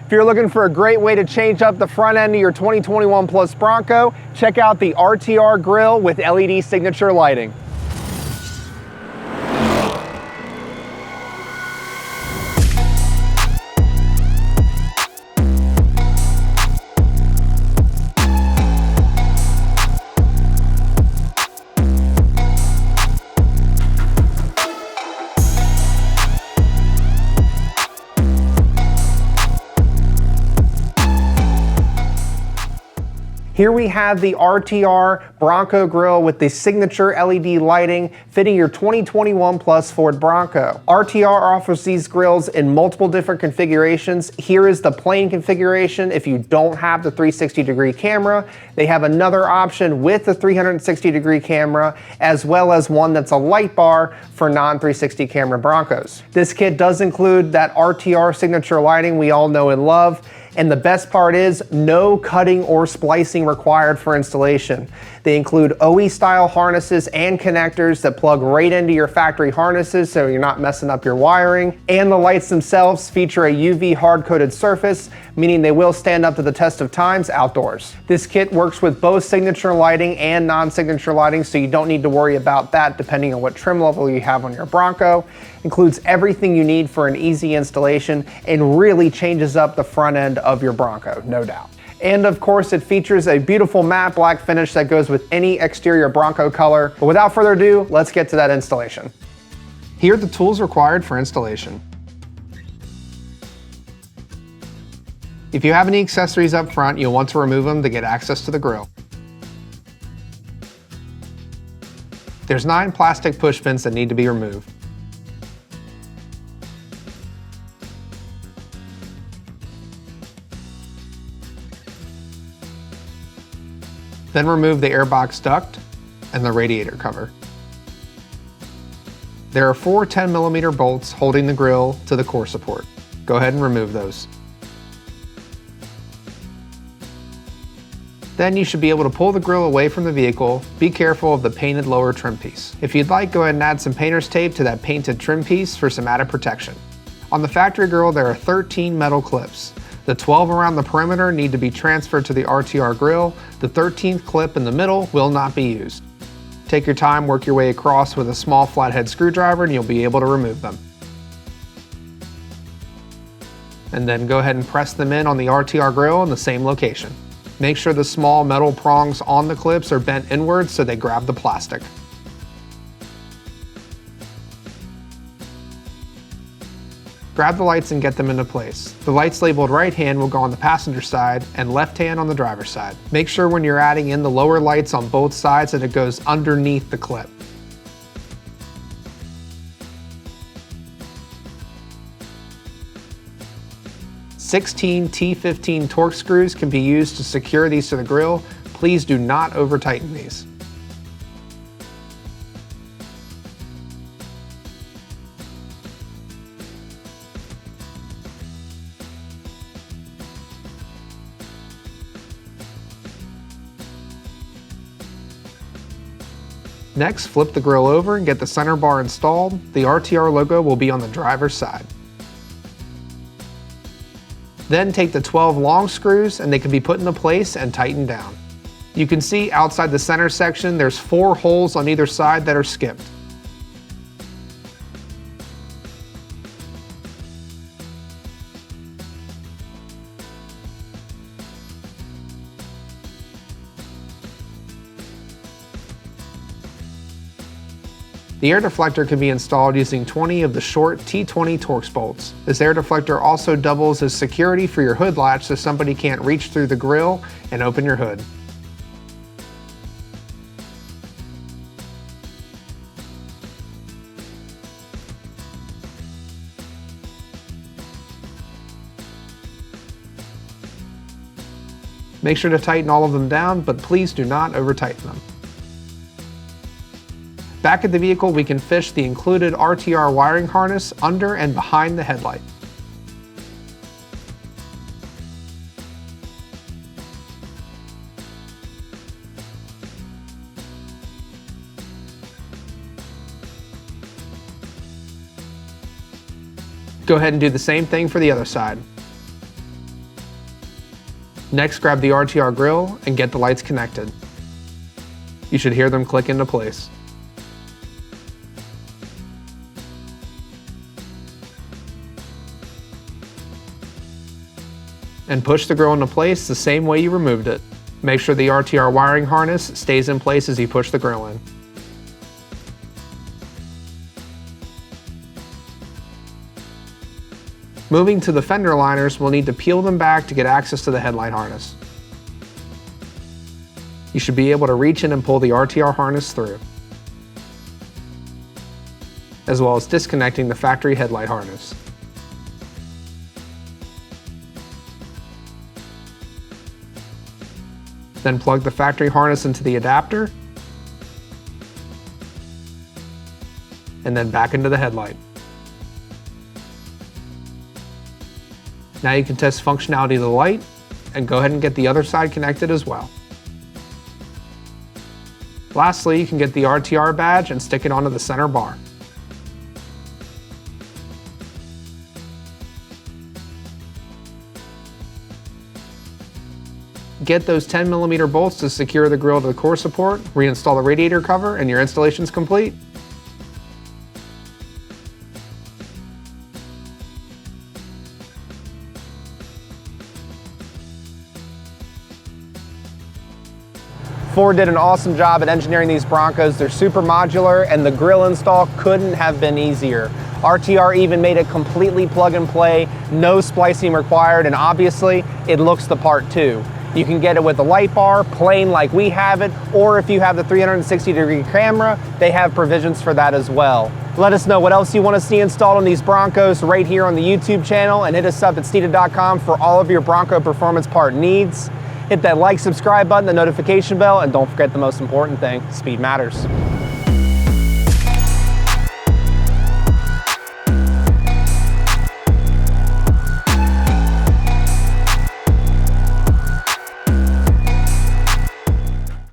If you're looking for a great way to change up the front end of your 2021 Plus Bronco, check out the RTR Grille with LED signature lighting. Here we have the RTR Bronco grille with the signature LED lighting fitting your 2021 Plus Ford Bronco. RTR offers these grilles in multiple different configurations. Here is the plain configuration if you don't have the 360-degree camera. They have another option with the 360-degree camera, as well as one that's a light bar for non-360 camera Broncos. This kit does include that RTR signature lighting we all know and love. And the best part is no cutting or splicing required for installation. They include OE style harnesses and connectors that plug right into your factory harnesses so you're not messing up your wiring. And the lights themselves feature a UV hard coated surface, meaning they will stand up to the test of times outdoors. This kit works with both signature lighting and non-signature lighting, so you don't need to worry about that depending on what trim level you have on your Bronco. Includes everything you need for an easy installation and really changes up the front end of your Bronco, no doubt. And of course, it features a beautiful matte black finish that goes with any exterior Bronco color. But without further ado, let's get to that installation. Here are the tools required for installation. If you have any accessories up front, you'll want to remove them to get access to the grille. There's 9 plastic push pins that need to be removed. Then remove the airbox duct and the radiator cover. There are 4 10mm bolts holding the grille to the core support. Go ahead and remove those. Then you should be able to pull the grille away from the vehicle. Be careful of the painted lower trim piece. If you'd like, go ahead and add some painter's tape to that painted trim piece for some added protection. On the factory grille, there are 13 metal clips. The 12 around the perimeter need to be transferred to the RTR grille. The 13th clip in the middle will not be used. Take your time, work your way across with a small flathead screwdriver and you'll be able to remove them. And then go ahead and press them in on the RTR grille in the same location. Make sure the small metal prongs on the clips are bent inwards so they grab the plastic. Grab the lights and get them into place. The lights labeled right hand will go on the passenger side and left hand on the driver's side. Make sure when you're adding in the lower lights on both sides that it goes underneath the clip. "16 T15 Torx screws can be used to secure these to the grille. Please do not over tighten these. Next, flip the grille over and get the center bar installed. The RTR logo will be on the driver's side. Then take the 12 long screws and they can be put into place and tightened down. You can see outside the center section there's 4 holes on either side that are skipped. The air deflector can be installed using 20 of the short T20 Torx bolts. This air deflector also doubles as security for your hood latch so somebody can't reach through the grille and open your hood. Make sure to tighten all of them down, but please do not over tighten them. Back at the vehicle, we can fish the included RTR wiring harness under and behind the headlight. Go ahead and do the same thing for the other side. Next, grab the RTR grille and get the lights connected. You should hear them click into place. And push the grille into place the same way you removed it. Make sure the RTR wiring harness stays in place as you push the grille in. Moving to the fender liners, we'll need to peel them back to get access to the headlight harness. You should be able to reach in and pull the RTR harness through, as well as disconnecting the factory headlight harness. Then plug the factory harness into the adapter, and then back into the headlight. Now you can test functionality of the light, and go ahead and get the other side connected as well. Lastly, you can get the RTR badge and stick it onto the center bar. Get those 10mm bolts to secure the grille to the core support, reinstall the radiator cover, and your installation's complete. Ford did an awesome job at engineering these Broncos. They're super modular, and the grille install couldn't have been easier. RTR even made it completely plug and play, no splicing required, and obviously it looks the part too. You can get it with a light bar, plain like we have it, or if you have the 360-degree camera, they have provisions for that as well. Let us know what else you want to see installed on these Broncos right here on the YouTube channel, and hit us up at Steeda.com for all of your Bronco performance part needs. Hit that like, subscribe button, the notification bell, and don't forget the most important thing, speed matters.